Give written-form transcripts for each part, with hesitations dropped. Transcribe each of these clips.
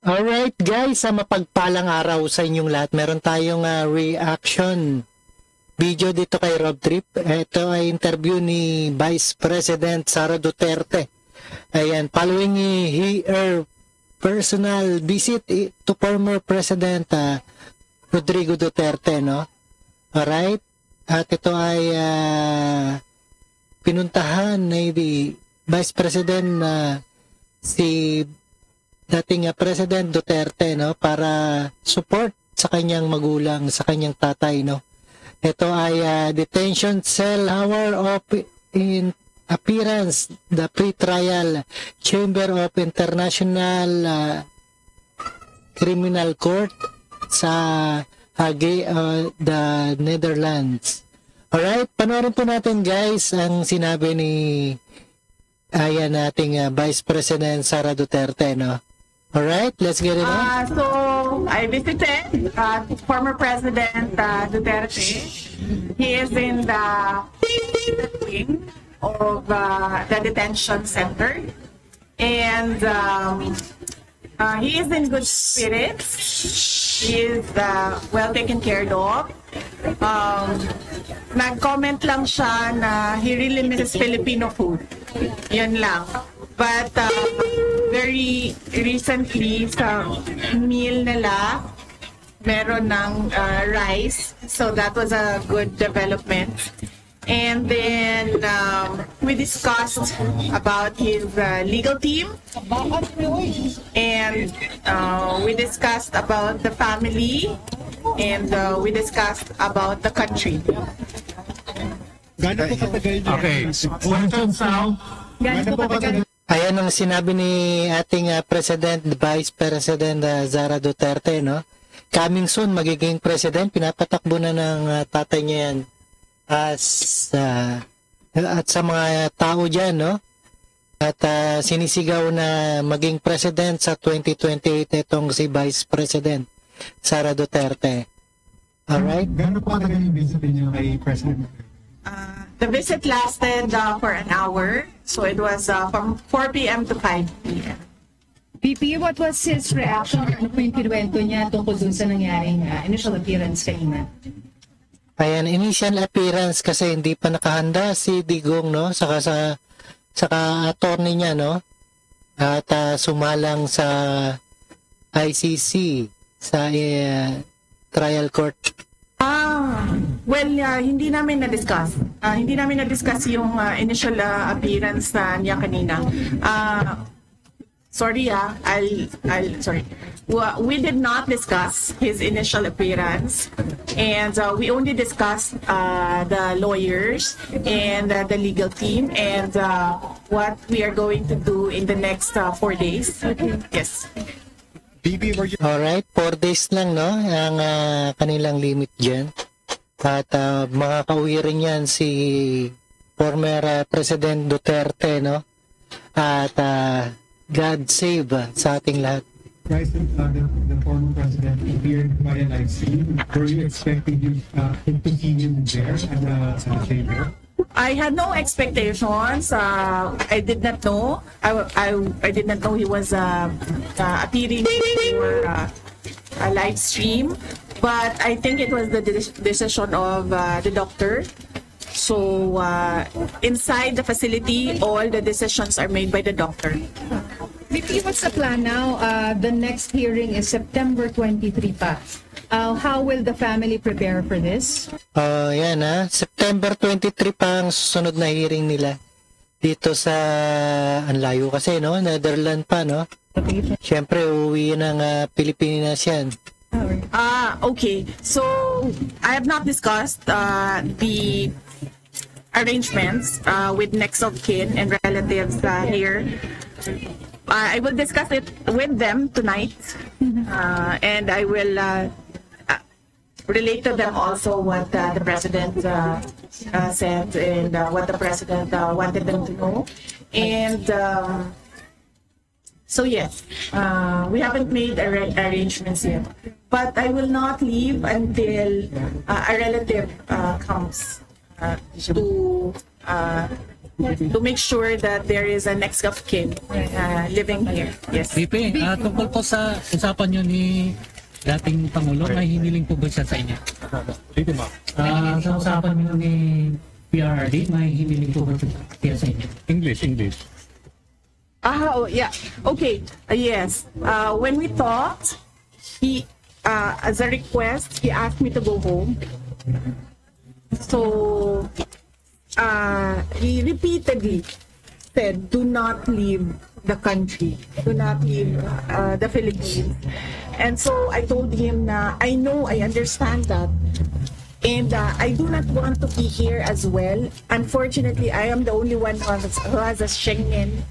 Alright guys, mapagpalang araw sa inyong lahat. Meron tayong reaction video dito kay Rob Trip. Ito ay interview ni Vice President Sara Duterte. Ayan, following her personal visit to former President Rodrigo Duterte, no? Alright, at ito ay pinuntahan ni Vice President si dating President Duterte, no, para support sa kanyang magulang, sa kanyang tatay, no. Ito ay detention cell hour of in appearance, the pre-trial chamber of International Criminal Court sa Hague, the Netherlands. Alright, panoorin po natin guys ang sinabi ni nating Vice President Sara Duterte, no. Alright, let's get it on. So, I visited former President Duterte. He is in the wing of the detention center. And he is in good spirits. He is well taken care of. Nag-comment lang siya na he really misses Filipino food. Yun lang. But very recently sa meal nila, meron ng rice. So that was a good development. And then we discussed about his legal team. And we discussed about the family. And we discussed about the country. Okay. Ayan ang sinabi ni ating President, Vice President Sara Duterte, no? Coming soon, magiging President, pinapatakbo na ng tatay niya yan at sa mga tao dyan, no? At sinisigaw na maging President sa 2028 itong si Vice President Sara Duterte. Alright? Gano'n po katagal yung visit niyo kay President? The visit lasted for an hour. So it was from 4 p.m. to 5 p.m. VP, what was his reaction? Ano po yung kinuwento niya tungkol dun sa nangyaring initial appearance kanina? Ayan, initial appearance kasi hindi pa nakahanda si Digong, no? Saka attorney niya, no? At sumalang sa ICC, sa trial court. Well, hindi namin na-discuss. Hindi namin na-discuss yung initial appearance niya kanina. Sorry. We did not discuss his initial appearance, and we only discussed the lawyers and the legal team and what we are going to do in the next 4 days. Yes. Alright, 4 days lang, no? Ang kanilang limit dyan. At makakauwi rin yan si former President Duterte, no? At God save sa ating lahat. The former president appeared via live stream. Were you expecting him to see him there at the chamber? I had no expectations. I did not know. I did not know he was appearing for a live stream. But I think it was the decision of the doctor. So inside the facility, all the decisions are made by the doctor. VP, what's the plan now? The next hearing is September 23 pa. How will the family prepare for this? Yan September 23 pa ang susunod na hearing nila. Dito sa, ang layo kasi, no? Netherlands pa, no? Siyempre, uuwi ng Pilipinas yan. Okay. So, I have not discussed the arrangements with next of kin and relatives here. I will discuss it with them tonight, and I will relate to them also what the president said and what the president wanted them to know. And so yes, we haven't made arrangements yet, but I will not leave until a relative comes to to make sure that there is a next of kin living here. Yes. VP, tungkol po sa usapan nyo ni dating Pangulo, may hiniling po ba siya sa inyo? Dito, ma'am. Sa usapan nyo ni PRRD, may hiniling po ba siya sa inyo? English. Oh, yeah. Okay. Yes. When we talked, he, as a request, he asked me to go home. So, he repeatedly said, do not leave the country. Do not leave the Philippines. And so I told him na, I know, I understand that. And I do not want to be here as well. Unfortunately, I am the only one who has a Schengen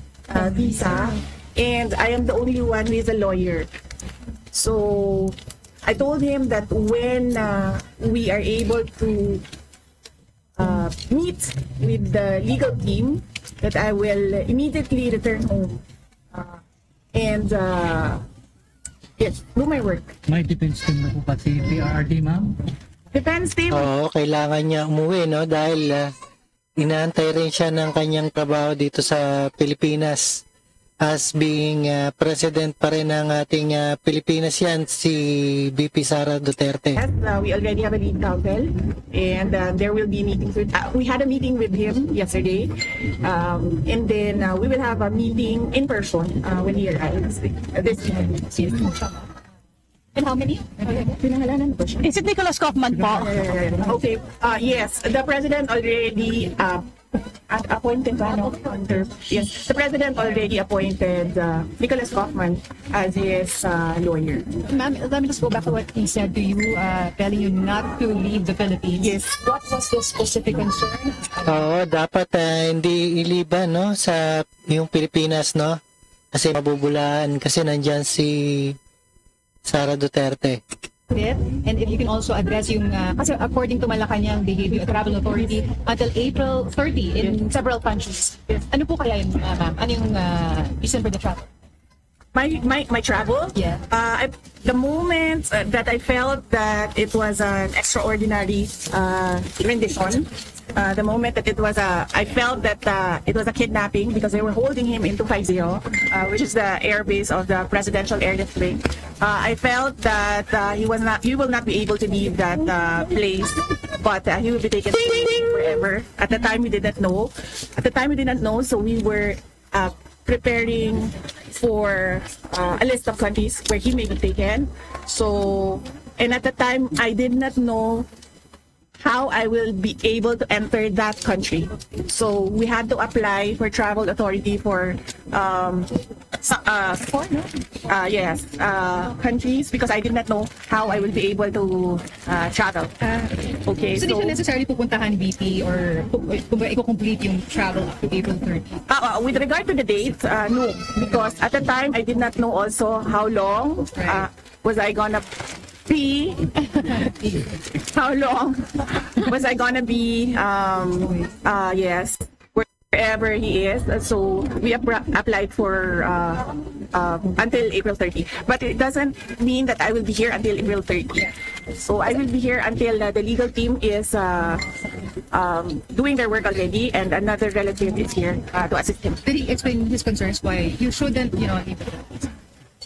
visa. And I am the only one who is a lawyer. So I told him that when we are able to meet with the legal team, that I will immediately return home and yes, do my work. May defense team na po ba si PRRD, ma'am? Defense team. Oo, kailangan niya umuwi, no? Dahil inaantay rin siya ng kanyang trabaho dito sa Pilipinas. As being president pa rin ng ating Pilipinas yan, si VP Sara Duterte. Yes, we already have a lead counsel, and there will be meetings with. We had a meeting with him yesterday, and then we will have a meeting in person when he arrives this week. And how many? Pinangalanan ko siya. Is it Nicholas Kaufman po? Okay. Yes, the president already appointed. Yes, the president already appointed Nicholas Kaufman as his lawyer. Ma'am, let me just go back to what he said to you, telling you not to leave the Philippines. Yes. What was the specific concern? Oo, dapat hindi iliban, no? Sa yung Pilipinas, no? Kasi mabubulaan kasi nandyan si Sara Duterte. And if you can also address yung, kasi according to Malacanang, they gave you a travel authority until April 30 in several countries. Ano po kaya yun, ma'am? Ano yung reason for the travel? My travel? Yeah. The moment that I felt that it was an extraordinary rendition, the moment that it was I felt that it was a kidnapping because they were holding him in 250, which is the airbase of the Presidential Airlift Wing. I felt that he will not be able to leave that place, but he will be taken forever. At the time, we did not know. So we were preparing for a list of countries where he may be taken. So, and at the time, I did not know how I will be able to enter that country. So we had to apply for travel authority for countries because I did not know how I will be able to travel. Okay, So, di siya necessarily pupuntahan VP or i-complete yung travel up to April 30? With regard to the date, no, because at the time I did not know also how long was I gonna be. How long was I gonna be? Yes, wherever he is. So we applied for until April 30. But it doesn't mean that I will be here until April 30. So I will be here until the legal team is doing their work already, and another relative is here to assist him. Did he explain his concerns why you shouldn't, leave the Philippines?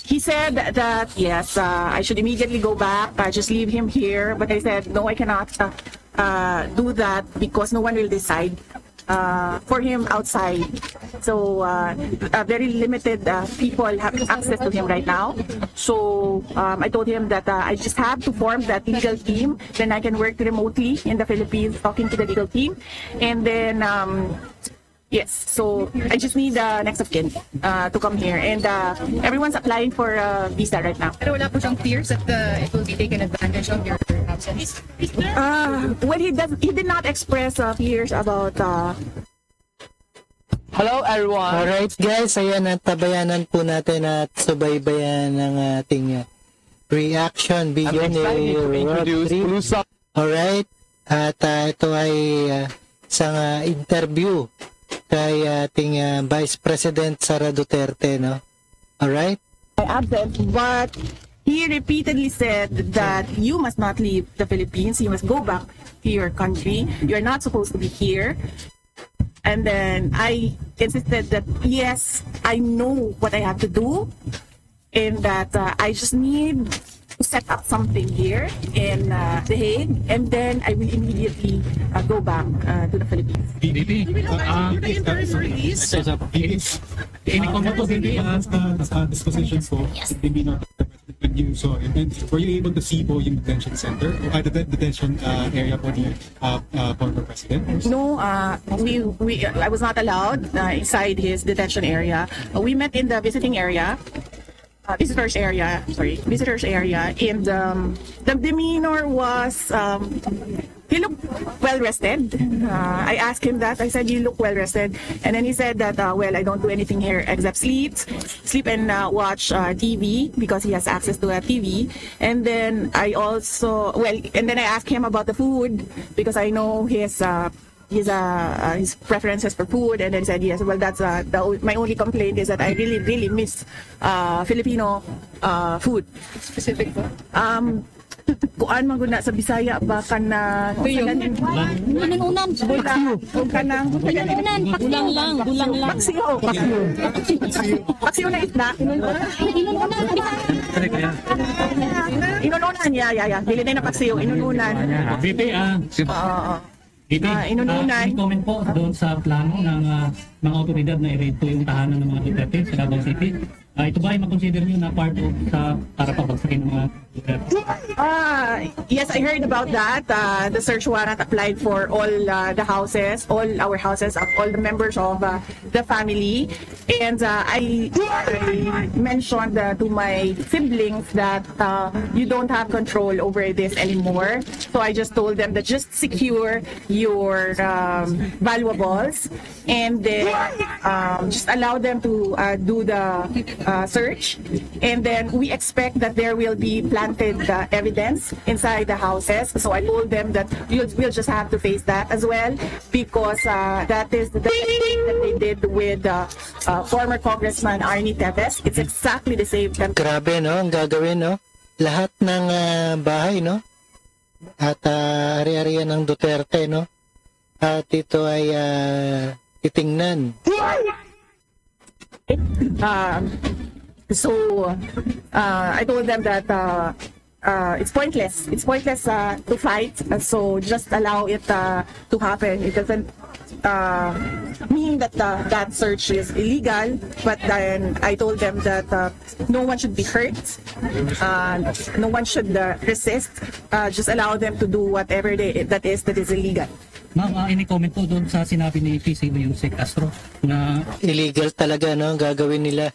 He said that, yes, I should immediately go back, just leave him here. But I said, no, I cannot do that because no one will decide for him outside. So very limited people have access to him right now. So I told him that I just have to form that legal team. Then I can work remotely in the Philippines talking to the legal team. And then yes, so I just need next of kin to come here, and everyone's applying for a visa right now. Pero wala po siyang fears that it will be taken advantage of your absence? Well, he did not express fears about. Hello everyone. Alright guys, ayan ang tabayanan po natin at subaybayan ng ating reaction video ni Rodri. Alright, at ito ay isang interview kay ating Vice President Sara Duterte, no? Alright? Absent, but he repeatedly said that you must not leave the Philippines. You must go back to your country. You are not supposed to be here. And then I insisted that, yes, I know what I have to do, and that I just need to set up something here in The Hague, and then I will immediately go back to the Philippines. VP, any comment po, VP? Dispositions po, maybe not when you saw him, and were you able to see po yung detention center, or the detention area for the former president? No, I was not allowed inside his detention area. We met in the visitors area, and the demeanor was, he looked well rested. I asked him that. I said, "You look well rested," and then he said that, "Well, I don't do anything here except sleep and watch TV because he has access to a TV." And then I asked him about the food because I know his preferences for food, and then said yes. Well, that's my only complaint is that I really miss Filipino food. Specific po? Kuan man gud na sa Bisaya ba kana Unan-unan. Bulang lang. Paksiyo na isda. Inununan, yeah. Dili na paksiyo, inununan. VP, VP, inununan. any comment po doon sa plano ng mga otoridad na i-raid po yung tahanan ng mga Duterte sa Davao City? Ito ba ay makonsider nyo na part of para pabagsakin ng mga Duterte? Yes, I heard about that. The search warrant applied for all the houses, all our houses, of all the members of the family. And I mentioned to my siblings that you don't have control over this anymore. So I just told them that just secure your valuables, and then just allow them to do the search, and then we expect that there will be planted evidence inside the houses. So I told them that we'll just have to face that as well, because that is the thing that they did with former Congressman Arnie Teves. It's exactly the same. Grabe, no? Ang gagawin, no? Lahat ng bahay, no? At ari-arian ng Duterte, no? At ito ay titingnan. So I told them that it's pointless. It's pointless to fight. So just allow it to happen. It doesn't mean that that search is illegal. But then I told them that no one should be hurt. No one should resist. Just allow them to do whatever that is illegal. Ma'am, any comment po doon sa sinabi ni PCO Yusek Castro na Illegal talaga, no? Ang gagawin nila.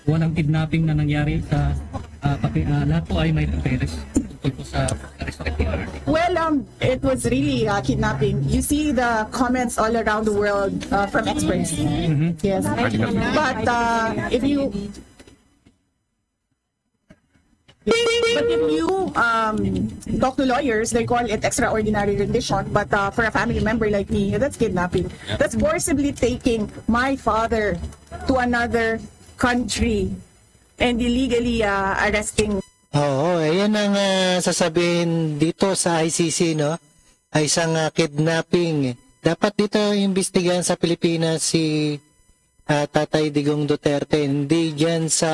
walang kidnapping na nangyari sa lahat po ay may papeles tungkol po sa respective party? Well, it was really kidnapping. You see the comments all around the world from experts. Yes. But if you talk to lawyers, they call it extraordinary rendition. But for a family member like me, that's kidnapping. That's forcibly taking my father to another country and illegally arresting. Oo, ayan ang sasabihin dito sa ICC, no? Ay isang kidnapping. Dapat dito imbestigahan sa Pilipinas si Tatay Digong Duterte. Hindi dyan sa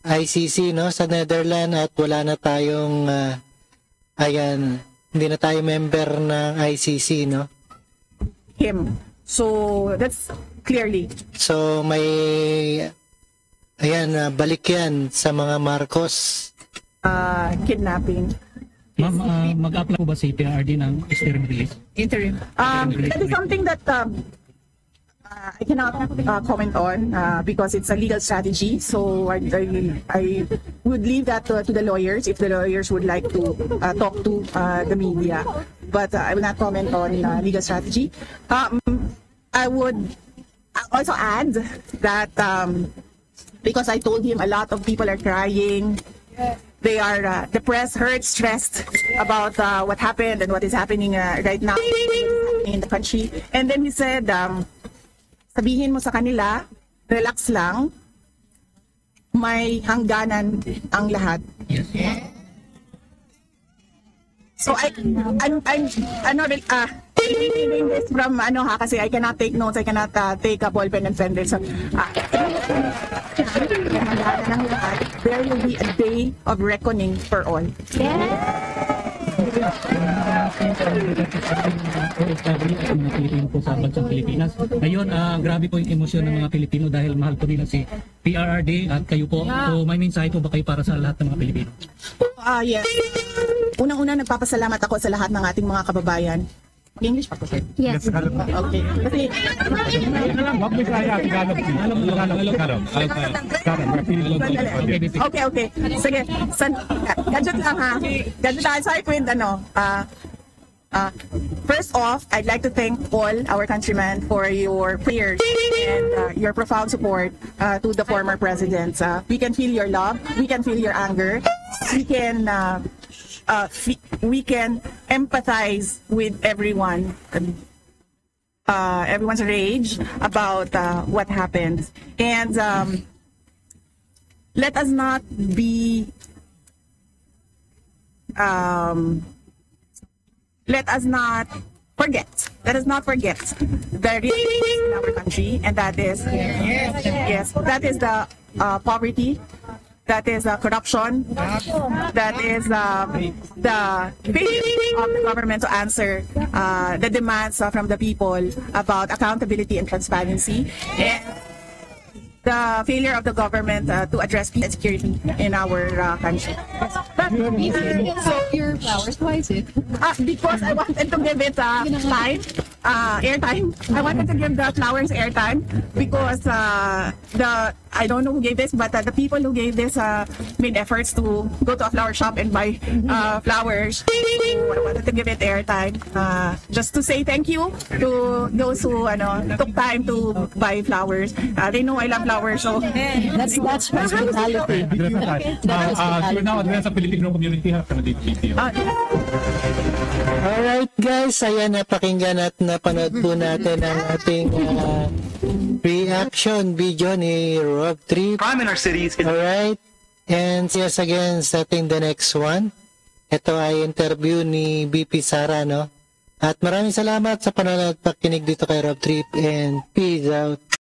ICC, no? Sa Netherlands, at wala na tayong hindi na tayo member ng ICC, no? Him. So that's clearly. So may balik yan sa mga Marcos. Kidnapping. Ma'am, mag-apply po ba si PRD ng interim release? Interim. That is something that I cannot comment on because it's a legal strategy. So I would leave that to the lawyers if the lawyers would like to talk to the media. But I will not comment on legal strategy. I would also add that because I told him a lot of people are crying. They are depressed, hurt, stressed about what happened and what is happening right now in the country. And then he said, sabihin mo sa kanila, relax lang, may hangganan ang lahat. Yes. So doing this from kasi I cannot take notes, I cannot take a ball pen and pen this. So, there will be a day of reckoning for all. Mga Pilipino po sa bansang Pilipinas. Ngayon, grabe po yung emosyon ng mga Pilipino dahil mahal po nila si PRRD at kayo po. So, may mensahe po ba kayo para sa lahat ng mga Pilipino? Yes. Unang-una, nagpapasalamat ako sa lahat ng ating mga kababayan. English pa po, sir? Yes. Okay. Kasi, okay. Sige. Gadget lang ha. Gadget lang. Sorry po yung first off, I'd like to thank all our countrymen for your prayers and your profound support to the former presidents. We can feel your love. We can feel your anger. We can empathize with everyone, everyone's rage about what happened, and let us not be, let us not forget the reality in our country, and that is that is the poverty. That is corruption. That is the failure of the government to answer the demands from the people about accountability and transparency, and the failure of the government to address peace and security in our country. So your flowers, why is it? Because I wanted to give it airtime. I wanted to give the flowers airtime because I don't know who gave this, but the people who gave this made efforts to go to a flower shop and buy flowers. So I wanted to give it airtime, just to say thank you to those who took time to buy flowers. They know I love flowers, so That's hospitality. So now, advance sa Filipino community, have ka na dito. Alright guys, ayan, napakinggan at napanood po natin ang ating reaction video ni Rob Trip. Crime in our cities is Alright, and see us again sa ating the next one. Ito ay interview ni BP Sara, no? At maraming salamat sa panonood at pakinig dito kay Rob Trip, and peace out.